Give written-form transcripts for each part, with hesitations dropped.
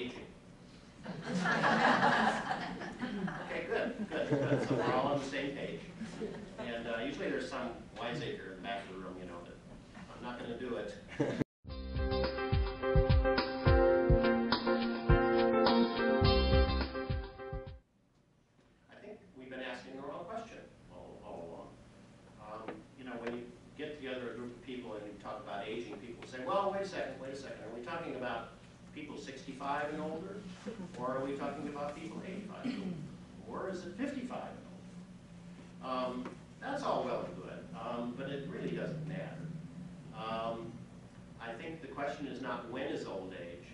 aging. Okay, good. So we're all on the same page. And usually there's some wiseacre in the back of the room, you know, but I'm not going to do it. I think we've been asking the wrong question all along. You know, when you get together a group of people and you talk about aging, people say, well, wait a second, are we talking about people 65 and older? Or are we talking about people 85 and older? Or is it 55 and older? That's all well and good, but it really doesn't matter. I think the question is not when is old age,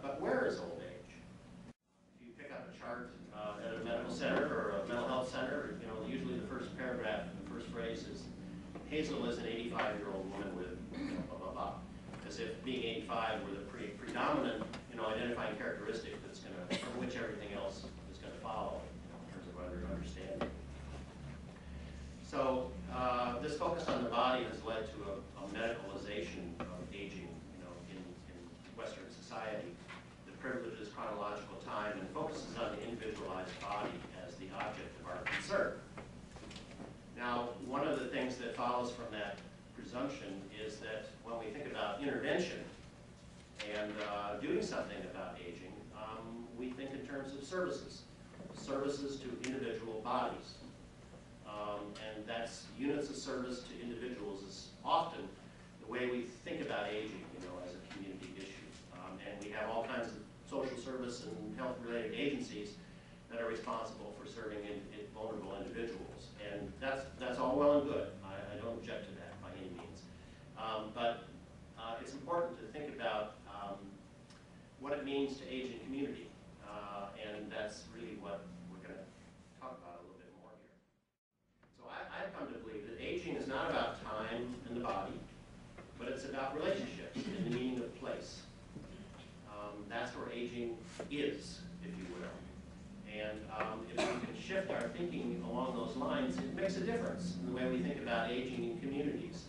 but where is old age? If you pick up a chart at a medical center or a mental health center, you know, usually the first paragraph, the first phrase is, Hazel is an 85-year-old woman with blah, blah, blah. As if being 85 were the predominant, you know, identifying characteristic that's going to, from which everything else is going to follow, you know, in terms of understanding. So this focus on the body has led to a medicalization of aging, you know, in Western society that privileges chronological time and focuses on the individualized body as the object of our concern. Now, one of the things that follows from that presumption is that when we think about intervention and doing something about aging, we think in terms of services to individual bodies. And that's units of service to individuals is often the way we think about aging, you know, as a community issue. And we have all kinds of social service and health-related agencies that are responsible for serving vulnerable individuals. And that's all well and good. I don't object to that by any means. But it's important to think about what it means to age in community. And that's really what we're going to talk about a little bit more here. So I've come to believe that aging is not about time and the body, but it's about relationships and the meaning of place. That's where aging is, if you will. And if we can shift our thinking along those lines, it makes a difference in the way we think about aging in communities.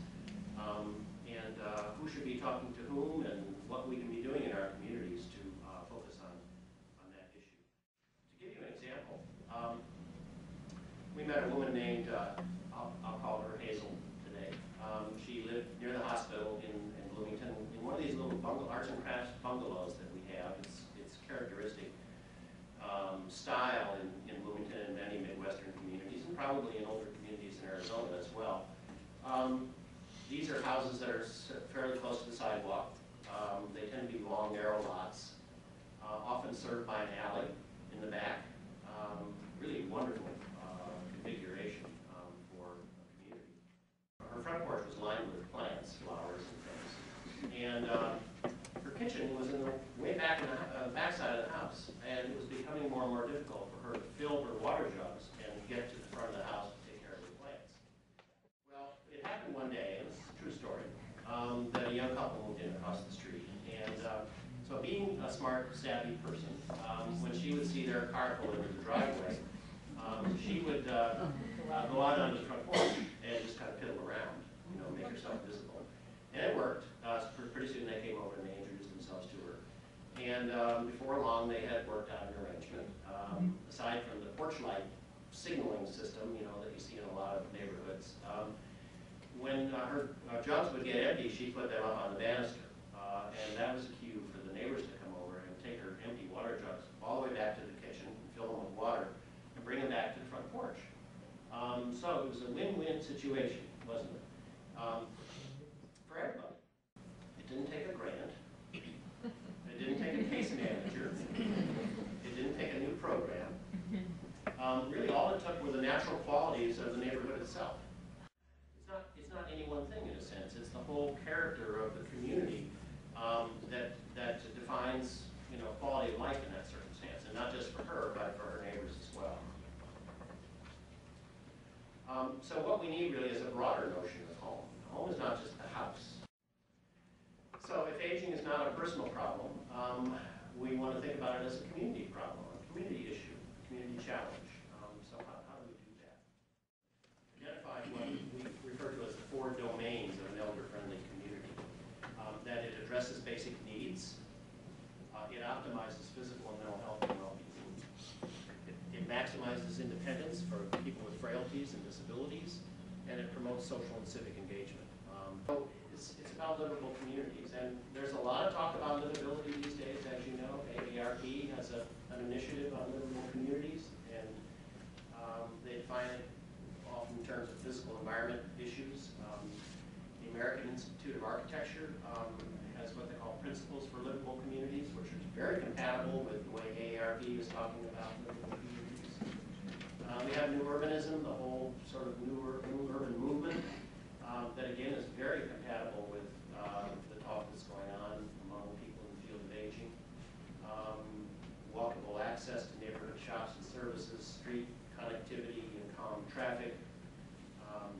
And who should be talking to whom and what we can be doing in our communities to focus on that issue. To give you an example, we met a woman named, I'll call her Hazel today. She lived near the hospital in Bloomington in one of these little arts and crafts bungalows that we have. It's characteristic style in Bloomington and many Midwestern communities, and probably in older communities in Arizona as well. These are houses that are fairly close to the sidewalk. They tend to be long, narrow lots, often served by an alley in the back. Really wonderful configuration for a community. Her front porch was lined with plants, flowers, and things. And her kitchen was in the way back in the backside of the house, and it was becoming more and more difficult for her to fill her water jugs and get to the front of the house to take care of the plants. Well, it happened one day, and it's a true story, that a young couple moved in across the street. And so being a smart, savvy person, when she would see their car pull into the driveway, she would go out onto the front porch and just kind of piddle around, you know, make herself visible. And it worked. Pretty soon they came over and they introduced themselves to her. And before long, they had worked out an arrangement. Aside from the porch light signaling system, you know, that you see in a lot of neighborhoods, when her jugs would get empty, she put them up on the banister. And that was a cue for the neighbors to come over and take her empty water jugs all the way back to the kitchen and fill them with water and bring them back to the front porch. So it was a win-win situation, wasn't it? For everybody. It didn't take a grant. It didn't take a case manager. It didn't take a new program. Really, all it took were the natural qualities of the neighborhood itself. It's not any one thing in a sense. It's the whole character of the community that defines, you know, quality of life in that circumstance, and not just for her, but for her neighbors as well. So what we need really is a broader notion of home. Home is not just the house. So if aging is not a personal problem, we want to think about it as a community problem, a community issue, a community challenge. So how do we do that? Identify what we refer to as the 4 domains of an elder-friendly community. That it addresses basic needs, it optimizes physical and mental health and well-being. It maximizes independence for people with frailties and disabilities, and it promotes social and civic engagement. So it's about livable communities, and there's a lot of talk about livability these days, as you know. AARP has an initiative on livable communities, and they define it often in terms of physical environment issues. The American Institute of Architecture has what they call Principles for Livable Communities, which are very compatible with the way AARP is talking about livable communities. We have New Urbanism, the whole sort of new urban movement, that again is very compatible with the talk that's going on among people in the field of aging. Walkable access to neighborhood shops and services, street connectivity and calm traffic,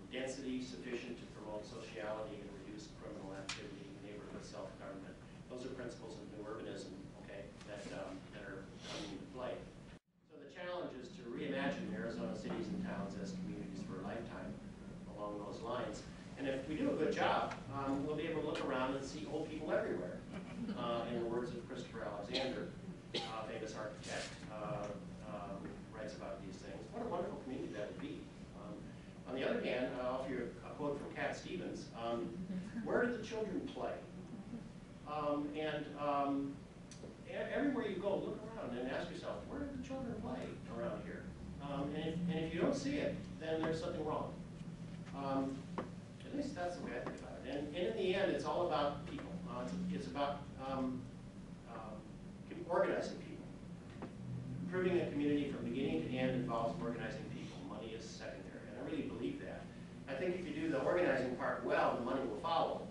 density sufficient to promote sociality and reduce criminal activity, neighborhood self-government. Those are principles of New Urbanism, okay, that are coming into play. So the challenge is to reimagine Arizona cities and towns as communities for a lifetime along those lines. And if we do a good job, we'll be able to look around and see old people everywhere. In the words of Christopher Alexander, famous architect, writes about these things. What a wonderful community that would be. On the other hand, I'll offer you a quote from Cat Stevens. Where do the children play? Everywhere you go, look around and ask yourself, where do the children play around here? And if you don't see it, then there's something wrong. At least that's the way I think about it. And in the end, it's all about people. It's about organizing people. Improving a community from beginning to end involves organizing people. Money is secondary, and I really believe that. I think if you do the organizing part well, the money will follow.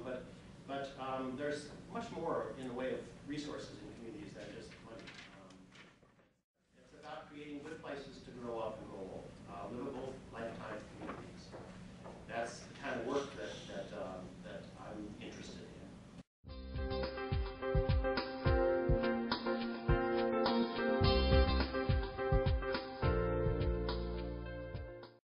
But there's much more in the way of resources in communities than just